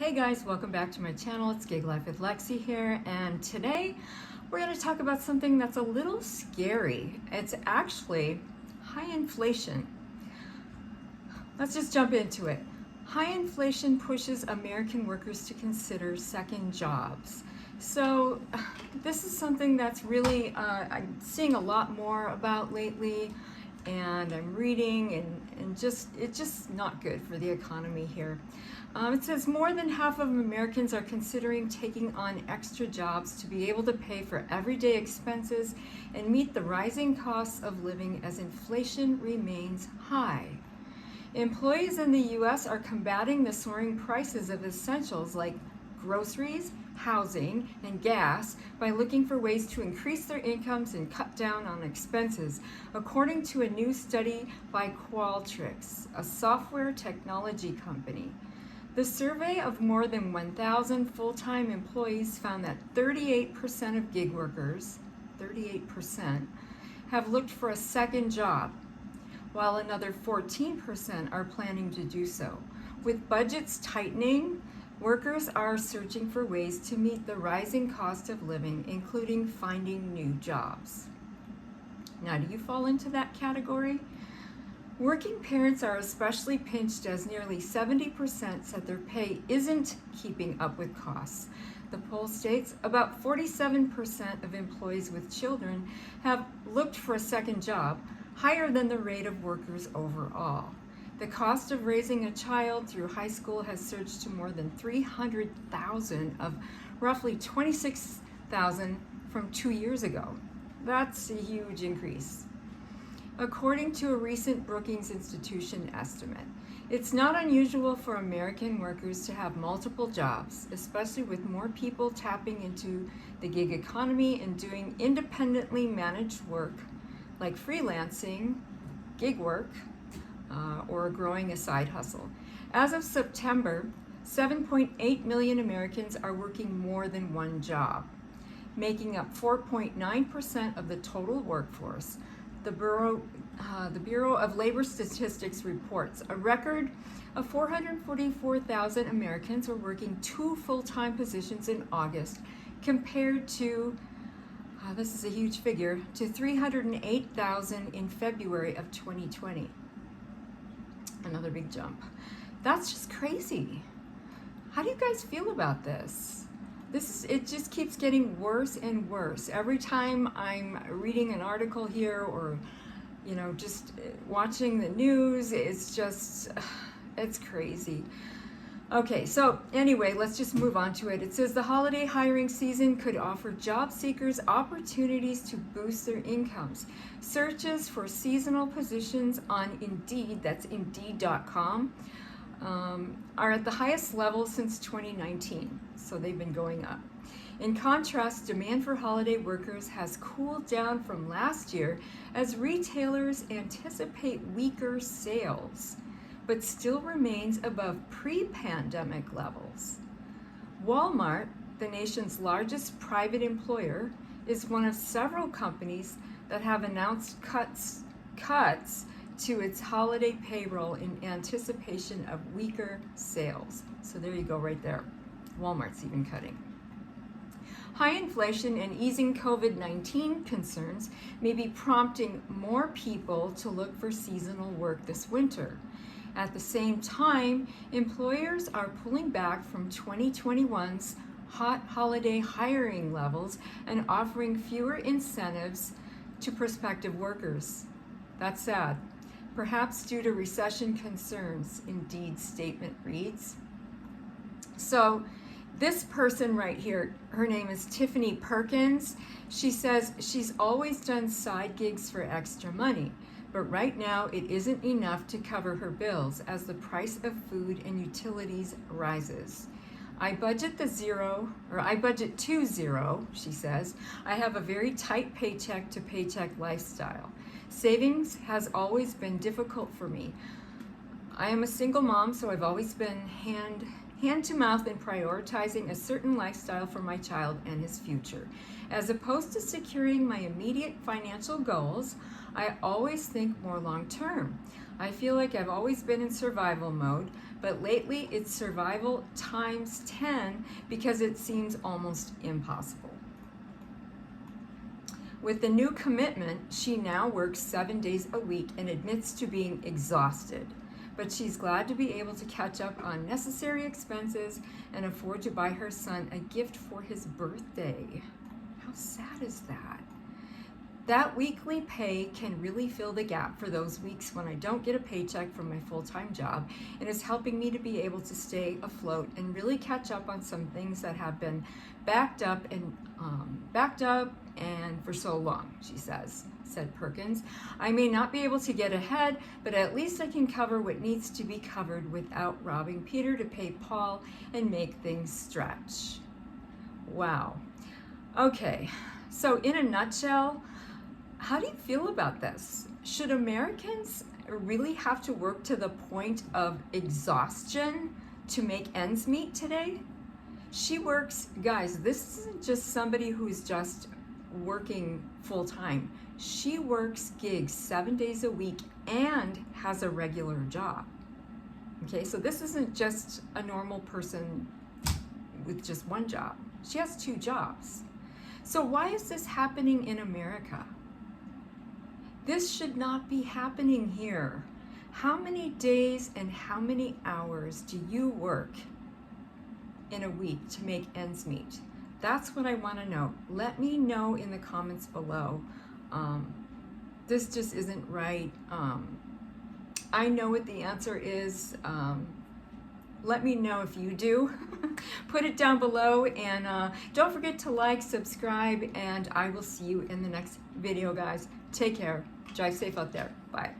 Hey guys, welcome back to my channel. It's Gig Life with Lexi here, and today we're going to talk about something that's a little scary. It's actually high inflation. Let's just jump into it. High inflation pushes American workers to consider second jobs. So this is something that's really I'm seeing a lot more about lately, and I'm reading, and it's just not good for the economy here. It says more than half of Americans are considering taking on extra jobs to be able to pay for everyday expenses and meet the rising costs of living as inflation remains high. Employees in the U.S. are combating the soaring prices of essentials like groceries, housing, and gas by looking for ways to increase their incomes and cut down on expenses, according to a new study by Qualtrics, a software technology company. The survey of more than 1,000 full-time employees found that 38% of gig workers, 38%, have looked for a second job, while another 14% are planning to do so. With budgets tightening, workers are searching for ways to meet the rising cost of living, including finding new jobs. Now, do you fall into that category? Working parents are especially pinched, as nearly 70% said their pay isn't keeping up with costs. The poll states about 47% of employees with children have looked for a second job, higher than the rate of workers overall. The cost of raising a child through high school has surged to more than $300,000 of roughly $26,000 from 2 years ago. That's a huge increase. According to a recent Brookings Institution estimate, it's not unusual for American workers to have multiple jobs, especially with more people tapping into the gig economy and doing independently managed work like freelancing, gig work, or growing a side hustle. As of September, 7.8 million Americans are working more than one job, making up 4.9% of the total workforce. The Bureau of Labor Statistics reports a record of 444,000 Americans were working 2 full-time positions in August, compared to, this is a huge figure, to 308,000 in February of 2020. Another big jump. That's just crazy. How do you guys feel about this? It just keeps getting worse and worse. Every time I'm reading an article here, or just watching the news, it's crazy. Okay, so anyway, let's just move on to it. It says the holiday hiring season could offer job seekers opportunities to boost their incomes. Searches for seasonal positions on Indeed, that's Indeed.com, are at the highest level since 2019, so they've been going up. In contrast, demand for holiday workers has cooled down from last year as retailers anticipate weaker sales, but still remains above pre-pandemic levels. Walmart, the nation's largest private employer, is one of several companies that have announced cuts to its holiday payroll in anticipation of weaker sales. So there you go right there. Walmart's even cutting. High inflation and easing COVID-19 concerns may be prompting more people to look for seasonal work this winter. At the same time, employers are pulling back from 2021's hot holiday hiring levels and offering fewer incentives to prospective workers. That's sad. Perhaps due to recession concerns, Indeed's statement reads. So this person right here, her name is Tiffany Perkins. She says she's always done side gigs for extra money, but right now it isn't enough to cover her bills as the price of food and utilities rises. I budget to zero, she says. I have a very tight paycheck to paycheck lifestyle. Savings has always been difficult for me. I am a single mom, so I've always been hand to mouth in prioritizing a certain lifestyle for my child and his future. As opposed to securing my immediate financial goals, I always think more long term. I feel like I've always been in survival mode, but lately it's survival times 10 because it seems almost impossible. With the new commitment, she now works 7 days a week and admits to being exhausted. But she's glad to be able to catch up on necessary expenses and afford to buy her son a gift for his birthday. How sad is that? That weekly pay can really fill the gap for those weeks when I don't get a paycheck from my full-time job, and is helping me to be able to stay afloat and really catch up on some things that have been backed up and for so long, she said Perkins. I may not be able to get ahead, but at least I can cover what needs to be covered without robbing Peter to pay Paul and make things stretch. Wow. Okay, so in a nutshell, how do you feel about this? Should Americans really have to work to the point of exhaustion to make ends meet today? She works, guys, this isn't just somebody who's just working full time. She works gigs 7 days a week and has a regular job. Okay, so this isn't just a normal person with just one job. She has 2 jobs. So why is this happening in America? This should not be happening here. How many days and how many hours do you work in a week to make ends meet? That's what I want to know. Let me know in the comments below. This just isn't right. I know what the answer is. Let me know if you do. Put it down below, and don't forget to like, subscribe, and I will see you in the next video, guys. Take care. Drive safe out there. Bye.